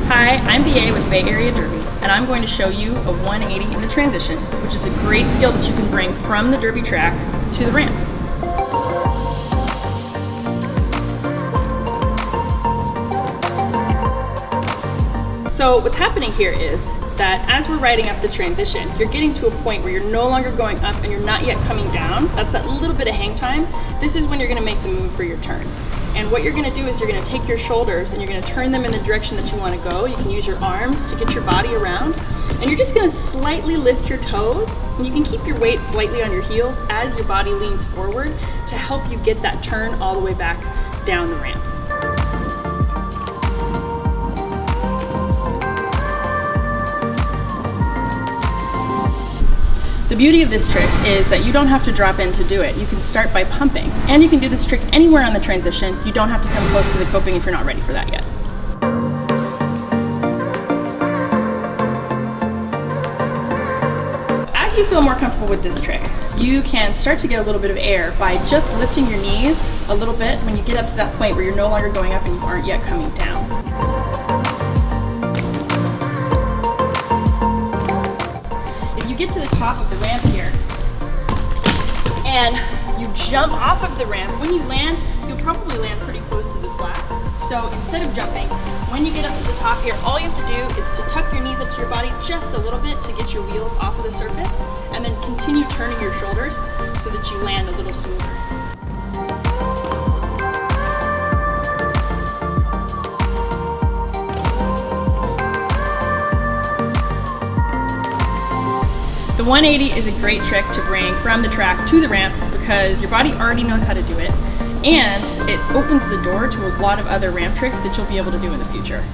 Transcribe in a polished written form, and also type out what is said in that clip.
Hi, I'm BA with Bay Area Derby, and I'm going to show you a 180 in the transition, which is a great skill that you can bring from the derby track to the ramp. So what's happening here is that as we're riding up the transition, you're getting to a point where you're no longer going up and you're not yet coming down. That's that little bit of hang time. This is when you're gonna make the move for your turn. And what you're gonna do is you're gonna take your shoulders and you're gonna turn them in the direction that you wanna go. You can use your arms to get your body around. And you're just gonna slightly lift your toes, and you can keep your weight slightly on your heels as your body leans forward to help you get that turn all the way back down the ramp. The beauty of this trick is that you don't have to drop in to do it. You can start by pumping, and you can do this trick anywhere on the transition. You don't have to come close to the coping if you're not ready for that yet. As you feel more comfortable with this trick, you can start to get a little bit of air by just lifting your knees a little bit when you get up to that point where you're no longer going up and you aren't yet coming down. Get to the top of the ramp here and you jump off of the ramp. When you land, you'll probably land pretty close to the flat. So instead of jumping, when you get up to the top here, all you have to do is to tuck your knees up to your body just a little bit to get your wheels off of the surface, and then continue turning your shoulders so that you land a little smoother. The 180 is a great trick to bring from the track to the ramp because your body already knows how to do it, and it opens the door to a lot of other ramp tricks that you'll be able to do in the future.